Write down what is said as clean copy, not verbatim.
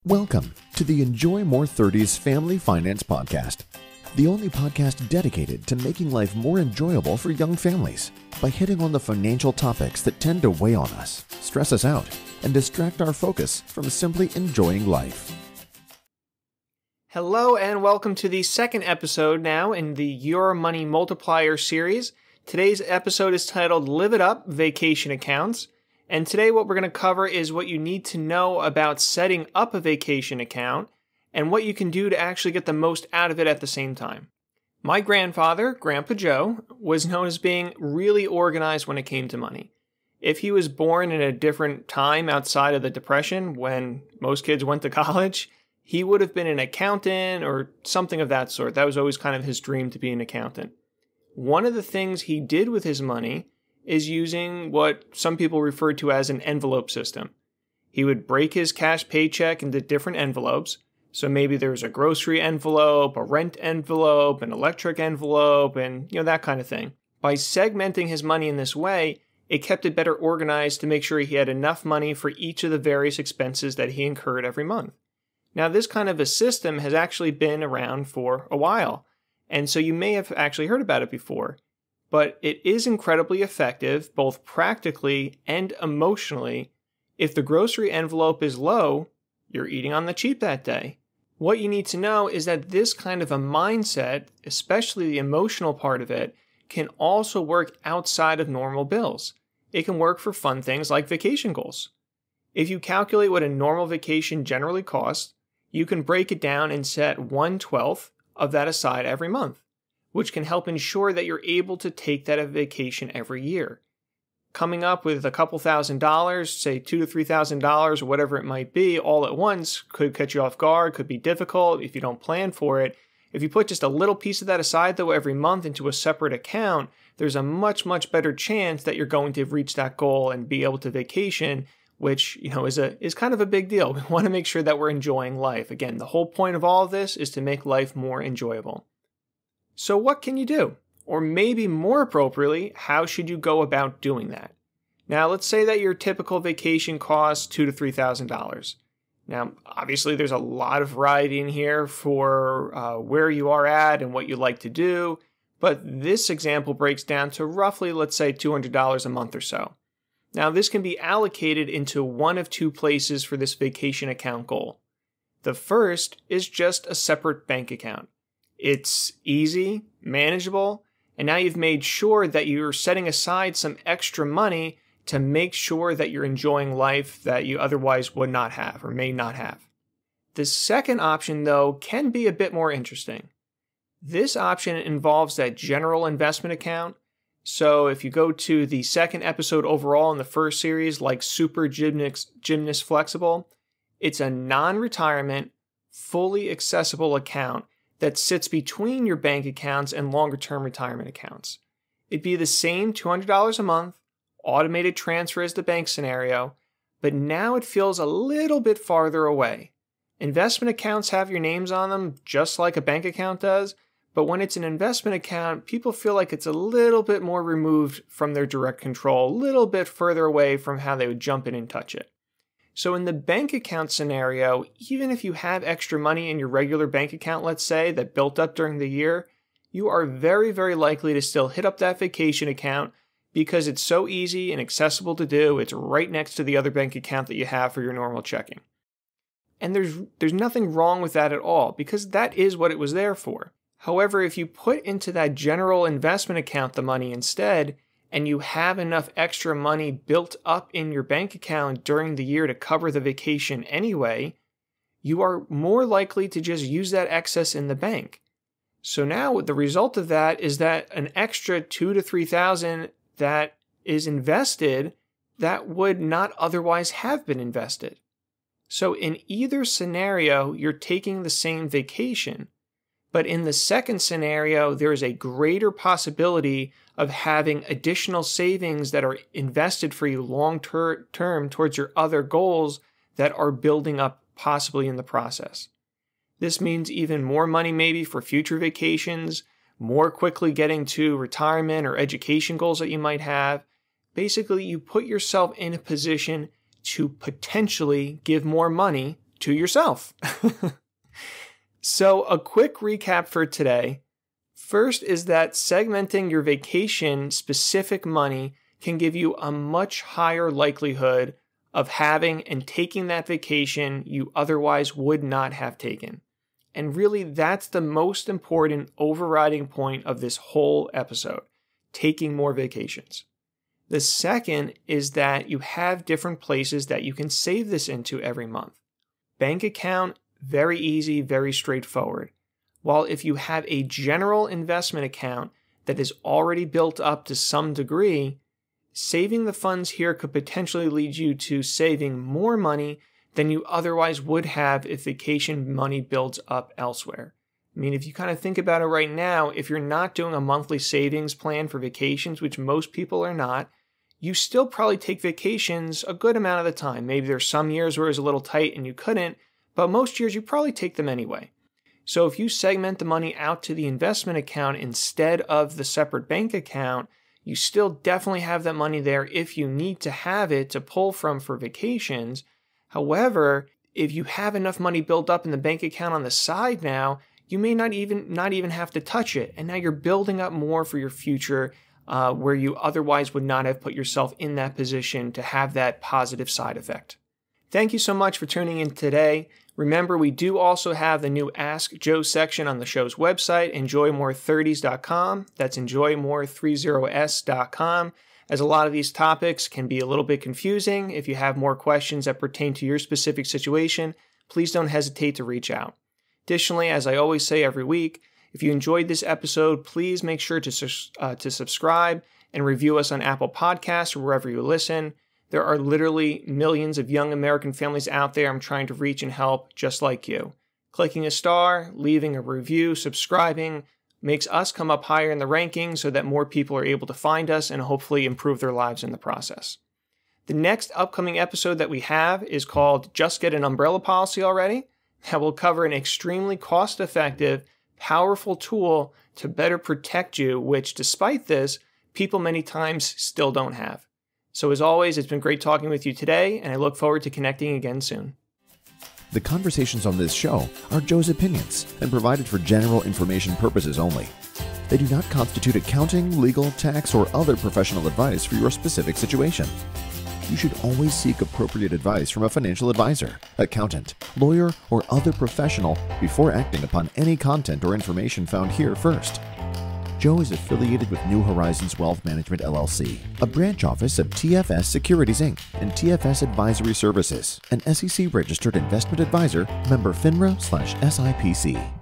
Welcome to the Enjoy More 30s Family Finance Podcast, the only podcast dedicated to making life more enjoyable for young families by hitting on the financial topics that tend to weigh on us, stress us out, and distract our focus from simply enjoying life. Hello and welcome to the second episode now in the Your Money Multiplier series. Today's episode is titled Live It Up Vacation Accounts. And today what we're going to cover is what you need to know about setting up a vacation account and what you can do to actually get the most out of it at the same time. My grandfather, Grandpa Joe, was known as being really organized when it came to money. If he was born in a different time outside of the Depression when most kids went to college, he would have been an accountant or something of that sort. That was always kind of his dream, to be an accountant. One of the things he did with his money is using what some people refer to as an envelope system. He would break his cash paycheck into different envelopes. So maybe there's a grocery envelope, a rent envelope, an electric envelope, and that kind of thing. By segmenting his money in this way, it kept it better organized to make sure he had enough money for each of the various expenses that he incurred every month. Now, this kind of a system has actually been around for a while, and so you may have actually heard about it before. But it is incredibly effective, both practically and emotionally. If the grocery envelope is low, you're eating on the cheap that day. What you need to know is that this kind of a mindset, especially the emotional part of it, can also work outside of normal bills. It can work for fun things like vacation goals. If you calculate what a normal vacation generally costs, you can break it down and set 1/12 of that aside every month, which can help ensure that you're able to take that vacation every year. Coming up with a couple $1,000s, say $2,000 to $3,000 or whatever it might be, all at once could catch you off guard, could be difficult if you don't plan for it. If you put just a little piece of that aside, though, every month into a separate account, there's a much, much better chance that you're going to reach that goal and be able to vacation, which is kind of a big deal. We want to make sure that we're enjoying life. Again, the whole point of all of this is to make life more enjoyable. So what can you do? Or maybe more appropriately, how should you go about doing that? Now, let's say that your typical vacation costs $2,000 to $3,000. Now, obviously, there's a lot of variety in here for where you are at and what you like to do, but this example breaks down to roughly, let's say, $200 a month or so. Now, this can be allocated into one of two places for this vacation account goal. The first is just a separate bank account. It's easy, manageable, and now you've made sure that you're setting aside some extra money to make sure that you're enjoying life that you otherwise would not have or may not have. The second option, though, can be a bit more interesting. This option involves that general investment account. So if you go to the second episode overall in the first series, like Super Gymnast Flexible, it's a non-retirement, fully accessible account that sits between your bank accounts and longer-term retirement accounts. It'd be the same $200 a month, automated transfer as the bank scenario, but now it feels a little bit farther away. Investment accounts have your names on them just like a bank account does, but when it's an investment account, people feel like it's a little bit more removed from their direct control, a little bit further away from how they would jump in and touch it. So in the bank account scenario, even if you have extra money in your regular bank account, let's say, that built up during the year, you are very, very likely to still hit up that vacation account because it's so easy and accessible to do. It's right next to the other bank account that you have for your normal checking. And there's nothing wrong with that at all because that is what it was there for. However, if you put into that general investment account the money instead, and you have enough extra money built up in your bank account during the year to cover the vacation anyway, you are more likely to just use that excess in the bank. So now the result of that is that an extra $2,000 to $3,000 that is invested that would not otherwise have been invested. So in either scenario, you're taking the same vacation. But in the second scenario, there is a greater possibility of having additional savings that are invested for you long-term towards your other goals that are building up possibly in the process. This means even more money maybe for future vacations, more quickly getting to retirement or education goals that you might have. Basically, you put yourself in a position to potentially give more money to yourself. So a quick recap for today. First is that segmenting your vacation specific money can give you a much higher likelihood of having and taking that vacation you otherwise would not have taken. And really, that's the most important overriding point of this whole episode, taking more vacations. The second is that you have different places that you can save this into every month. Bank account, very easy, very straightforward. While if you have a general investment account that is already built up to some degree, saving the funds here could potentially lead you to saving more money than you otherwise would have if vacation money builds up elsewhere. I mean, if you kind of think about it right now, if you're not doing a monthly savings plan for vacations, which most people are not, you still probably take vacations a good amount of the time. Maybe there's some years where it was a little tight and you couldn't, but most years you probably take them anyway. So if you segment the money out to the investment account instead of the separate bank account, you still definitely have that money there if you need to have it to pull from for vacations. However, if you have enough money built up in the bank account on the side now, you may not even have to touch it. And now you're building up more for your future where you otherwise would not have put yourself in that position to have that positive side effect. Thank you so much for tuning in today. Remember, we do also have the new Ask Joe section on the show's website, enjoymore30s.com. That's enjoymore30s.com. As a lot of these topics can be a little bit confusing. If you have more questions that pertain to your specific situation, please don't hesitate to reach out. Additionally, as I always say every week, if you enjoyed this episode, please make sure to subscribe and review us on Apple Podcasts or wherever you listen. There are literally millions of young American families out there I'm trying to reach and help just like you. Clicking a star, leaving a review, subscribing makes us come up higher in the rankings so that more people are able to find us and hopefully improve their lives in the process. The next upcoming episode that we have is called Just Get an Umbrella Policy Already. That will cover an extremely cost-effective, powerful tool to better protect you, which despite this, people many times still don't have. So as always, it's been great talking with you today, and I look forward to connecting again soon. The conversations on this show are Joe's opinions and provided for general information purposes only. They do not constitute accounting, legal, tax, or other professional advice for your specific situation. You should always seek appropriate advice from a financial advisor, accountant, lawyer, or other professional before acting upon any content or information found here first. Joe is affiliated with New Horizons Wealth Management, LLC, a branch office of TFS Securities, Inc., and TFS Advisory Services, an SEC-registered investment advisor, member FINRA/SIPC.